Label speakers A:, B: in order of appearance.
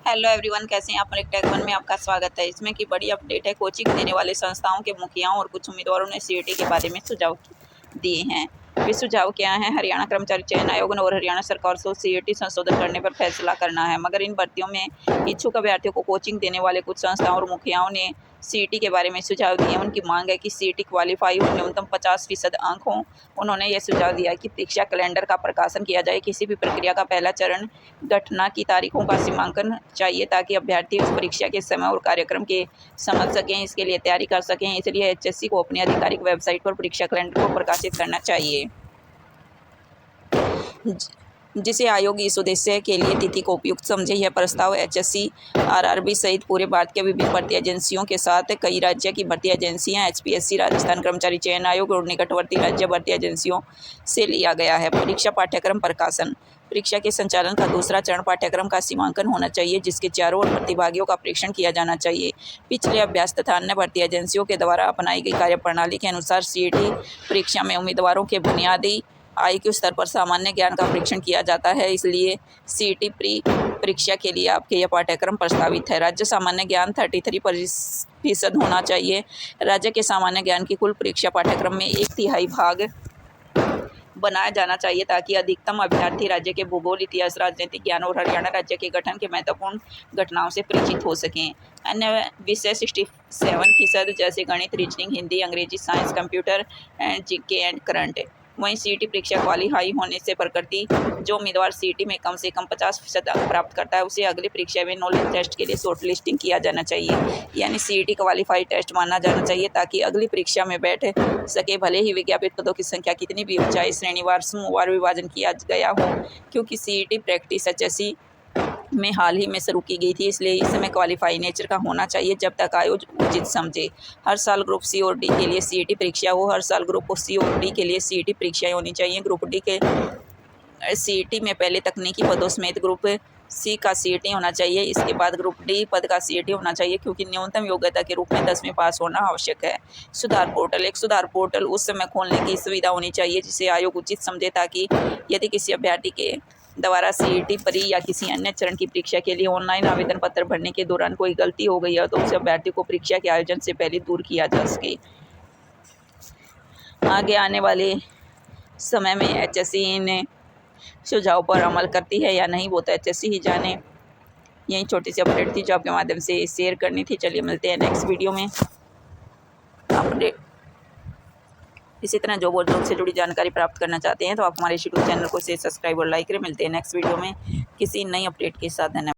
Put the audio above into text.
A: Hello everyone, कैसे हैं आप। एक टेक वन में आपका स्वागत है। इसमें की बड़ी अपडेट है। कोचिंग देने वाले संस्थाओं के मुखियाओं और कुछ उम्मीदवारों ने सीईटी के बारे में सुझाव दिए हैं। वे सुझाव क्या हैं? हरियाणा कर्मचारी चयन आयोग और हरियाणा सरकार को सीईटी संशोधन करने पर फैसला करना है, मगर इन भर्तियों में इच्छुक अभ्यर्थियों को कोचिंग देने वाले कुछ संस्थाओं और मुखियाओं ने सीईटी के बारे में सुझाव दिए। उनकी मांग है कि सीईटी क्वालिफाई हो, न्यूनतम 50% अंक हों। उन्होंने यह सुझाव दिया कि परीक्षा कैलेंडर का प्रकाशन किया जाए। किसी भी प्रक्रिया का पहला चरण घटना की तारीखों का सीमांकन चाहिए ताकि अभ्यर्थी उस परीक्षा के समय और कार्यक्रम के समझ सकें, इसके लिए तैयारी कर सकें। इसलिए एचएससी को अपनी आधिकारिक वेबसाइट पर परीक्षा कैलेंडर को प्रकाशित करना चाहिए, जिसे आयोग इस उद्देश्य के लिए तिथि को उपयुक्त समझे। यह प्रस्ताव एचएससी, आरआरबी सहित पूरे भारत के विभिन्न भर्ती एजेंसियों के साथ कई राज्य की भर्ती एजेंसियां, एचपीएससी, राजस्थान कर्मचारी चयन आयोग और निकटवर्ती राज्य भर्ती एजेंसियों से लिया गया है। परीक्षा पाठ्यक्रम प्रकाशन। परीक्षा के संचालन का दूसरा चरण पाठ्यक्रम का सीमांकन होना चाहिए, जिसके चारों ओर प्रतिभागियों का परीक्षण किया जाना चाहिए। पिछले अभ्यास तथा अन्य भर्ती एजेंसियों के द्वारा अपनाई गई कार्यप्रणाली के अनुसार सीईटी परीक्षा में उम्मीदवारों के बुनियादी IQ स्तर पर सामान्य ज्ञान का परीक्षण किया जाता है। इसलिए सीईटी प्री परीक्षा के लिए आपके यह पाठ्यक्रम प्रस्तावित है। राज्य सामान्य ज्ञान 33% होना चाहिए। राज्य के सामान्य ज्ञान की कुल परीक्षा पाठ्यक्रम में 1/3 भाग बनाया जाना चाहिए ताकि अधिकतम अभ्यर्थी राज्य के भूगोल, इतिहास, राजनीतिक ज्ञान और हरियाणा राज्य के गठन के महत्वपूर्ण घटनाओं से परिचित हो सकें। अन्य विषय 67% जैसे गणित, रीजनिंग, हिंदी, अंग्रेजी, science, computer and GK and current. वहीं सीईटी परीक्षा क्वालिफाई होने से प्रकृति जो उम्मीदवार सीईटी में कम से कम 50% अंक प्राप्त करता है, उसे अगली परीक्षा में नॉलेज टेस्ट के लिए शॉर्ट लिस्टिंग किया जाना चाहिए, यानी सीईटी क्वालिफाई टेस्ट माना जाना चाहिए ताकि अगली परीक्षा में बैठ सके। भले ही विज्ञापित पदों की संख्या कितनी भी हो, चाहे श्रेणीवार, समूहवार विभाजन किया गया हो, क्योंकि सीईटी प्रैक्टिस एचएससी में हाल ही में शुरू की गई थी, इसलिए इस समय क्वालिफाई नेचर का होना चाहिए जब तक आयोग उचित समझे। हर साल ग्रुप सी और डी के लिए सीईटी परीक्षा हो। हर साल ग्रुप सी और डी के लिए सीईटी परीक्षाएं होनी चाहिए। ग्रुप डी के सीईटी में पहले तकनीकी पदों समेत ग्रुप सी का सीईटी होना चाहिए, इसके बाद ग्रुप डी पद का सीईटी होना चाहिए, क्योंकि न्यूनतम योग्यता के रूप में 10वीं पास होना आवश्यक है। सुधार पोर्टल। एक सुधार पोर्टल उस समय खोलने की सुविधा होनी चाहिए जिसे आयोग उचित समझे, ताकि यदि किसी अभ्यर्थी के द्वारा सीईटी परी या किसी अन्य चरण की परीक्षा के लिए ऑनलाइन आवेदन पत्र भरने के दौरान कोई गलती हो गई है तो उस अभ्यर्थी को परीक्षा के आयोजन से पहले दूर किया जा सके। आगे आने वाले समय में एचएससी इन सुझाव पर अमल करती है या नहीं, वो तो एचएससी ही जाने। यही छोटी सी अपडेट थी जो आपके माध्यम से शेयर करनी थी। चलिए मिलते हैं नेक्स्ट वीडियो में अपडेट। इसी तरह जॉब और जॉब से जुड़ी जानकारी प्राप्त करना चाहते हैं तो आप हमारे यूट्यूब चैनल को सब्सक्राइब और लाइक करें। मिलते हैं नेक्स्ट वीडियो में किसी नई अपडेट के साथ। धन्यवाद।